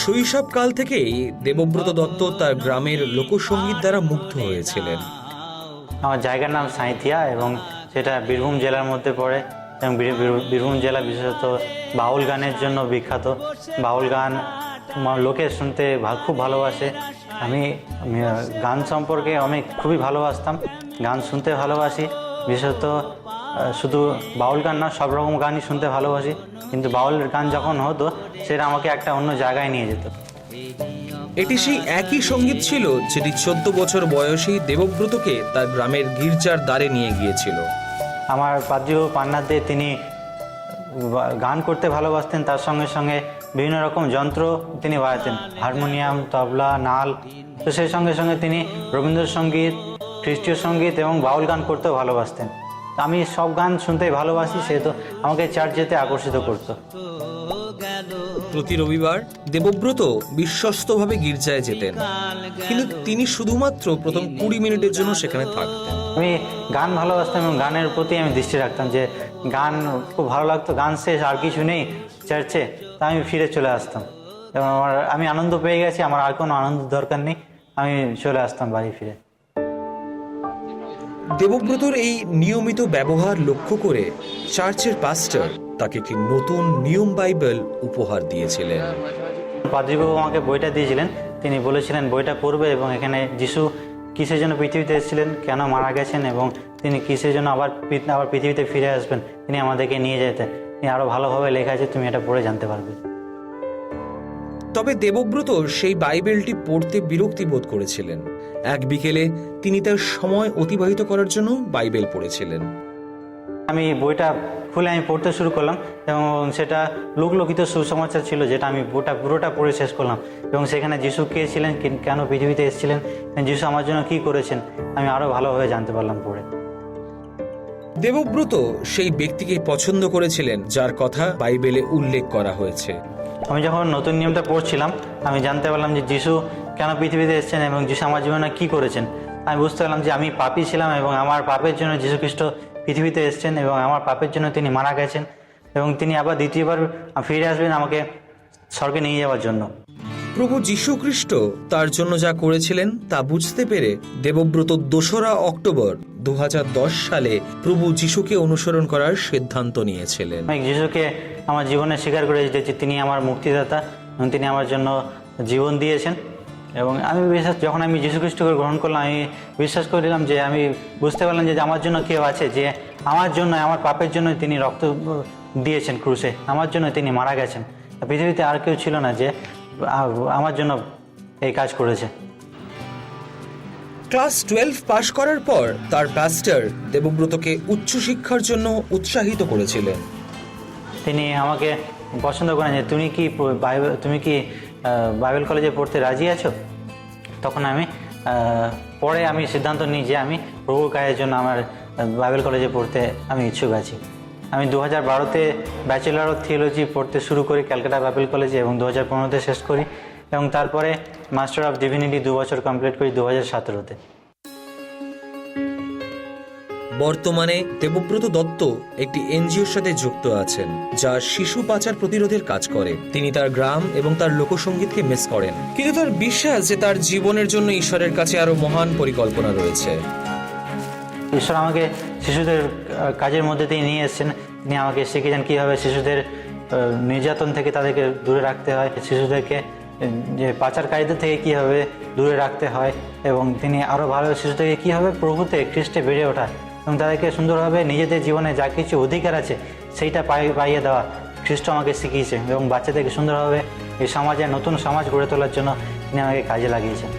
শৈশবকাল থেকেই দেবব্রত দত্ত তার গ্রামের লোকসঙ্গীত দ্বারা মুগ্ধ হয়েছিলেন। আমার জায়গার নাম সাঁইথিয়া এবং সেটা বীরভূম জেলার মধ্যে পড়ে এবং বীরভূম জেলা বিশেষত বাউল গানের জন্য বিখ্যাত। বাউল গান লোকে শুনতে খুব ভালোবাসে। আমি গান সম্পর্কে খুবই ভালোবাসতাম, গান শুনতে ভালোবাসি। বিশেষত শুধু বাউল গান না, সব রকম গানই শুনতে ভালোবাসি, কিন্তু বাউলের গান যখন হতো সেটা আমাকে একটা অন্য জায়গায় নিয়ে যেত। এটি সেই একই সঙ্গীত ছিল যেটি 14 বছর বয়সী দেবব্রতকে তার গ্রামের গির্জার দ্বারে নিয়ে গিয়েছিল। আমার পাদ্রীবাবু পান্নাথ দে তিনি গান করতে ভালোবাসতেন, তার সঙ্গে সঙ্গে বিভিন্ন রকম যন্ত্র তিনি বাজাতেন, হারমোনিয়াম, তবলা, নাল। তো সেই সঙ্গে সঙ্গে তিনি রবীন্দ্রসঙ্গীত, খ্রিস্টীয় সঙ্গীত এবং বাউল গান করতেও ভালোবাসতেন। আমি সব গান শুনতেই ভালোবাসি, সেহেতু আমাকে চার্চ যেতে আকর্ষিত করতো। প্রতি রবিবার দেবব্রত বিশ্বস্তভাবে গির্জায় যেতেন, কিন্তু তিনি শুধুমাত্র প্রথম 20 মিনিটের জন্য সেখানে থাকতেন। আমি গান ভালোবাসতাম এবং গানের প্রতি আমি দৃষ্টি রাখতাম, যে গান খুব ভালো লাগতো। গান শেষ আর কিছু নেই চার্চে, তা আমি ফিরে চলে আসতাম এবং আমি আনন্দ পেয়ে গেছি, আমার আর কোনো আনন্দ দরকার নেই, আমি চলে আসতাম বাড়ি ফিরে। দেবব্রতর এই নিয়মিত ব্যবহার লক্ষ্য করে চার্চের পাস্টর তাকে একটি নতুন নিয়ম বাইবেল উপহার দিয়েছিলেন। পাদ্রীবাবু আমাকে বইটা দিয়েছিলেন, তিনি বলেছিলেন বইটা পড়বে এবং এখানে যিশু কিসের জন্য পৃথিবীতে এসেছিলেন, কেন মারা গেছেন এবং তিনি কিসের জন্য আবার পৃথিবীতে ফিরে আসবেন, তিনি আমাদেরকে নিয়ে যেতেন। তিনি আরও ভালোভাবে লেখা আছে, তুমি এটা পড়ে জানতে পারবে। তবে দেবব্রত সেই বাইবেলটি পড়তে বিরক্তি বোধ করেছিলেন। এক বিকেলে তিনি তার সময় অতিবাহিত করার জন্য বাইবেল পড়েছিলেন। আমি বইটা খুলে আমি পড়তে শুরু করলাম এবং সেটা লোকলিখিত সুসমাচার ছিল, যেটা আমি পুরোটা পড়ে শেষ করলাম। এবং সেখানে যিশু কে ছিলেন, কেন পৃথিবীতে এসেছিলেন, যিশু আমার জন্য কী করেছেন, আমি আরও ভালোভাবে জানতে পারলাম পড়ে। দেবব্রত সেই ব্যক্তিকে পছন্দ করেছিলেন যার কথা বাইবেলে উল্লেখ করা হয়েছে। আমি যখন নতুন নিয়মটা পড়ছিলাম, আমি জানতে পারলাম যে যিশু কেন পৃথিবীতে এসেছেন এবং যিশু আমার জীবনে কী করেছেন। আমি বুঝতে পারলাম যে আমি পাপী ছিলাম এবং আমার পাপের জন্য যিশু খ্রিস্ট পৃথিবীতে এসেছেন এবং আমার পাপের জন্য তিনি মারা গেছেন এবং তিনি আবার দ্বিতীয়বার ফিরে আসবেন আমাকে স্বর্গে নিয়ে যাওয়ার জন্য। প্রভু যীশু খ্রিস্ট তার জন্য যা করেছিলেন তা বুঝতে পেরে দেবব্রত 2রা অক্টোবর 2010 সালে প্রভু যীশুকে অনুসরণ করার সিদ্ধান্ত নিয়েছিলেন। আমি যিশুকে আমার জীবনে স্বীকার করে যে তিনি আমার মুক্তিদাতা এবং তিনি আমার জন্য জীবন দিয়েছেন। এবং আমি যখন আমি যীশু খ্রিস্টকে গ্রহণ করলাম, আমি বিশ্বাস করিলাম যে আমি বুঝতে পারলাম যে আমার জন্য কেউ আছে, যে আমার জন্য, আমার পাপের জন্য তিনি রক্ত দিয়েছেন ক্রুশে, আমার জন্য তিনি মারা গেছেন। পৃথিবীতে আর কেউ ছিল না যে আমার জন্য এই কাজ করেছে। ক্লাস 12 পাশ করার পর তার পাস্টর দেবব্রতকে উচ্চশিক্ষার জন্য উৎসাহিত করেছিলেন। তিনি আমাকে পছন্দ করেন যে তুমি কি বাইবেল কলেজে পড়তে রাজি আছো? তখন পরে আমি সিদ্ধান্ত নিই যে আমি প্রভুর কাজের জন্য আমার বাইবেল কলেজে পড়তে আমি ইচ্ছুক আছি। আমি 2012-তে ব্যাচেলর অফ থিওলজি পড়তে শুরু করি ক্যালকাটা বাইবেল কলেজে এবং 2015-তে শেষ করি এবং তারপরে মাস্টার অফ ডিভিনিটি 2 বছর কমপ্লিট করি 2017-তে। বর্তমানে দেবব্রত দত্ত একটি এনজিওর সাথে যুক্ত আছেন যা শিশু পাচার প্রতিরোধের কাজ করে। তিনি তার গ্রাম এবং তার লোকসঙ্গীতকে মিস করেন, কিন্তু তার বিশ্বাস যে তার জীবনের জন্য ঈশ্বরের কাছে আরো মহান পরিকল্পনা রয়েছে। ঈশ্বর আমাকে শিশুদের কাজের মধ্যে দিয়ে নিয়ে এসেছেন। তিনি আমাকে শিখিয়েছেন কীভাবে শিশুদের নির্যাতন থেকে তাদেরকে দূরে রাখতে হয়, শিশুদেরকে যে পাচারকারীদের থেকে কীভাবে দূরে রাখতে হয় এবং তিনি আরও ভালো শিশুদেরকে কীভাবে প্রভুতে খ্রিস্টে বেড়ে ওঠা এবং তাদেরকে সুন্দরভাবে নিজেদের জীবনে যা কিছু অধিকার আছে সেইটা পাইয়ে দেওয়া খ্রিস্ট আমাকে শিখিয়েছে এবং বাচ্চাদেরকে সুন্দরভাবে এই সমাজে নতুন সমাজ গড়ে তোলার জন্য তিনি আমাকে কাজে লাগিয়েছেন।